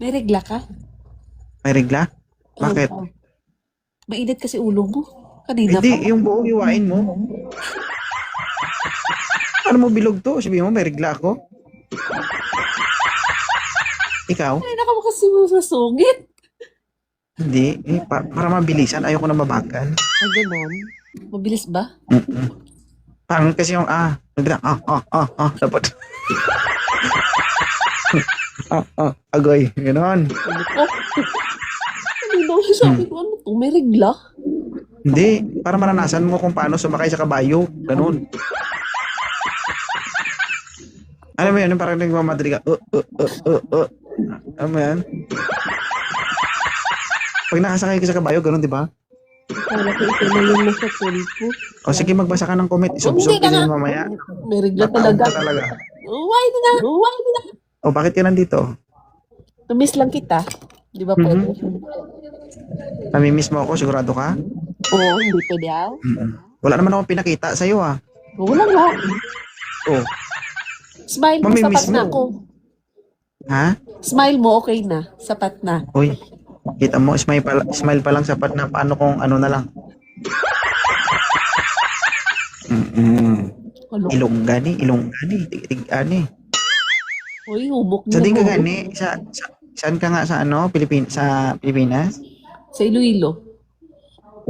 May regla ka? May regla? Oo. Bakit? Mainit kasi ulo mo. Kanina pa. Hindi, yung buo hiwain mo. Ano mo bilog to? Sabi mo, may regla ako? Ikaw? Ay, naka mo kasi mo sa sungit. Hindi. Para mabilisan, ayoko na mabagal. Ay, ganon. Mabilis ba? Mm-mm. Parang kasi yung nagbilang, dapat. Agoy, gano'n. Ano ko? Kanina ko sabi ko, ano to? May regla? Hindi, para maranasan mo kung paano sumakay sa kabayo. Ganun. Alam mo yun, yung parang nagmamadali ka. Alam mo yan? Pag nakasakay ka sa kabayo, ganun, di ba? Kala ko ito na yung nasa pulpo. O sige, magbasa ka ng comment. Hindi Isubsob ka na. din mamaya. May regla Mataog talaga. ka talaga. Why na? Why na? O, bakit ka nandito? Tumiss lang kita. Di ba Mhm. pwede? Namimiss mo ako, sigurado ka? Oo, hindi pwede ah. Wala naman akong pinakita sa'yo, ah. Wala nga. Oh, Smile mo, mamimiss sapat na mo. ako. Ha? Smile mo, okay na. Sapat na. Uy, kita mo, smile pa lang sapat na paano kung ano na lang. Ano? Ilonggani, tig-ani. Uy, humok Sa na din ka mo. gani, saan ka nga sa ano, sa Pilipinas? Sa Iloilo.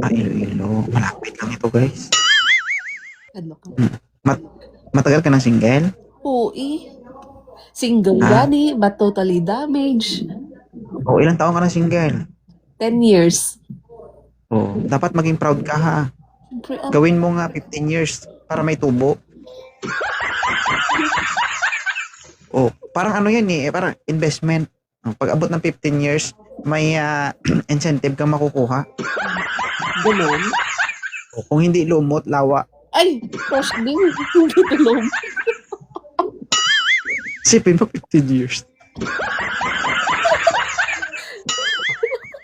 Iloilo. Malapit lang ito, guys. Ano ka? Mat matagal ka ng single? Oo Single Ah. gani, but totally damaged. O, ilang taon ka ng single? 10 years. O, dapat maging proud ka ha. Siyempre, Gawin mo nga 15 years para may tubo. O, parang ano yan parang investment. Pag abot ng 15 years, may incentive kang makukuha. ganon. O, kung hindi lumot, lawa. Ay, post din. Hindi tulong. Sipin mo 15 years.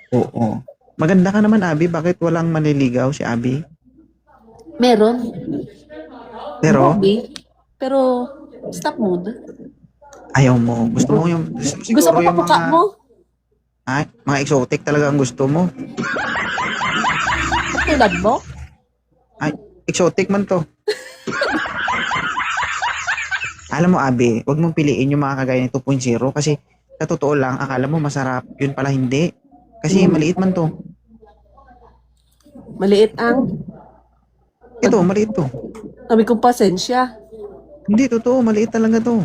Oo. Maganda ka naman, Abby. Bakit walang manliligaw si Abby? Meron. Pero, Grabe. Pero, stop mood. ayaw mo. Gusto mo Gusto siguro ko pa yung mukha mga, mo. mga exotic talaga ang gusto mo. Katulad mo. Exotic man to. Alam mo, Abby, wag mong piliin yung mga kagaya ng 2.0 kasi sa totoo lang, akala mo masarap. Yun pala hindi. Kasi maliit man to. Maliit ang Ito, maliit to. sabi kong pasensya. Hindi, totoo. Maliit talaga to.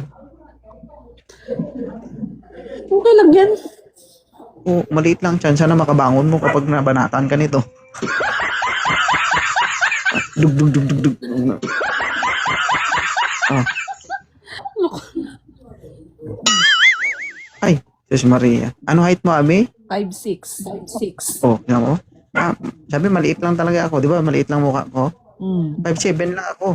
Okay lang yan. O, maliit lang. Chance na makabangon mo kapag nabanatan ka nito. Dug, dug, dug, dug, dug. Ay, Diyos Maria. Ano height mo, Abby? 5'6". 5'6". Oh, tingnan mo. Sabi, maliit lang talaga ako. Di ba? Maliit lang mukha ko. Mm. 5'7" lang ako.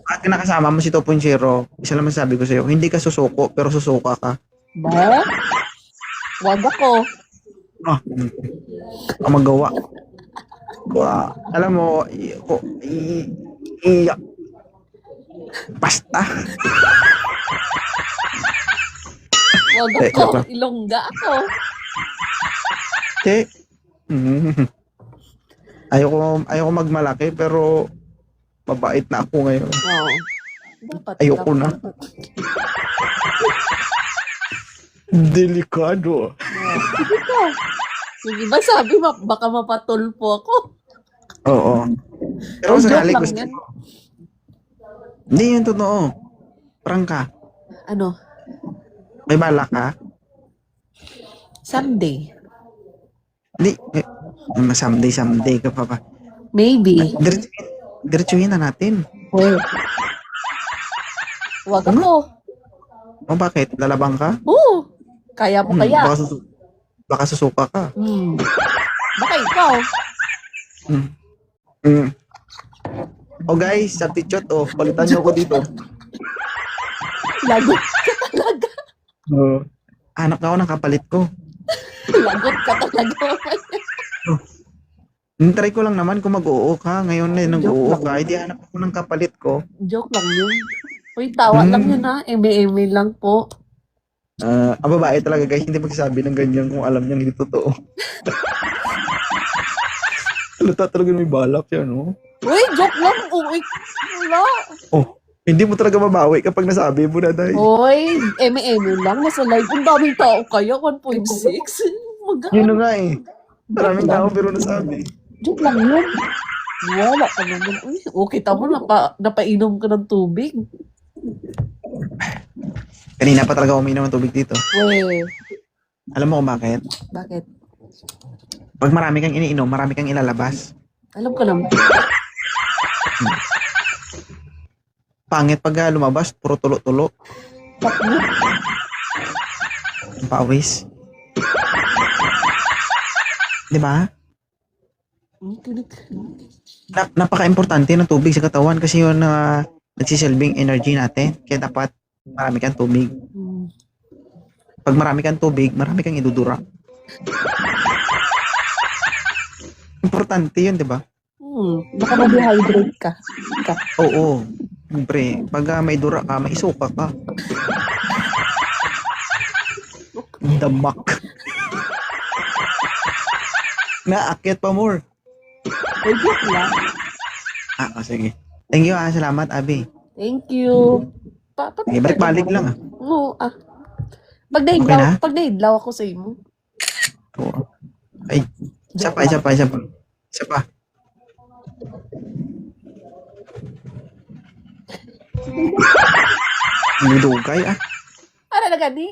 At kinakasama mo si 2.0, isa lang masabi ko sa'yo, hindi ka susuko, pero susuka ka. Ba? Wag ako. Ang magawa. Alam mo, basta. Wag Eh, ako. joke lang. Ilongga ako. Okay. Ayoko magmalaki, pero mabait na ako ngayon. Oo. Dapat. Ayoko na. Delikado. Sige ka. Yung iba sabi, baka mapatulpo ako. Oo. Pero Joke sakali lang gusto yan. ko. Hindi yun totoo. Prangka. Ano? May balak ka? Someday. Hindi. Someday ka pa ba? Maybe. Diretsuhin na natin. Oh. Wag ako. O bakit? Lalabang ka? Oo. Kaya mo kaya. Baka susuka ka. Baka ikaw. O guys, sa tichot, palitan nyo ko dito. Lagot ka talaga. Hanap na ako ng kapalit ko. Lagot ka talaga. Try ko lang naman kung mag-oo ka. Ngayon na nag-oo Joke ka. Hindi hanap ako ng kapalit ko. Joke lang yun. Uy, tawa lang yun ha. Eme-eme lang po. Ang babae talaga guys, hindi magsasabi ng ganyan kung alam niyang hindi totoo. Halata talaga may balak siya, no? Uy, joke lang. Uy, wala. Oh, hindi mo talaga mabawi kapag nasabi mo na dahil. Uy, eme-eme lang. Nasa live. Ang daming tao kaya. 1.6. Yun na nga eh. Maraming tao pero nasabi. Joke lang yun. Wala ka naman. Uy, okay tamo. Napainom ka ng tubig. Kanina pa talaga uminom ng tubig dito. Uy, Alam mo kung bakit? bakit? Pag marami kang iniinom, marami kang ilalabas. Alam ko naman. Pangit pag lumabas, puro tulo-tulo. Bakit? Ang pawis. Di ba? Napaka-importante ng tubig sa katawan kasi yun na nagsisilbing energy natin. Kaya dapat marami kang tubig. Pag marami kang tubig, marami kang idudura. Importante yun, di ba? Baka ma-dehydrate ka. Oo. Siyempre, pag may dura ka, may isuka ka. Damak. Naakyat pa more. Uy, joke lang. Sige. Thank you salamat, Abi. Thank you. Balik-balik lang Oo, Pag Okay na? naidlaw ako sa imo. Oo. Ay, isa pa. Nidugay Ano na gani?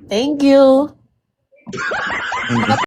Thank you. Thank you.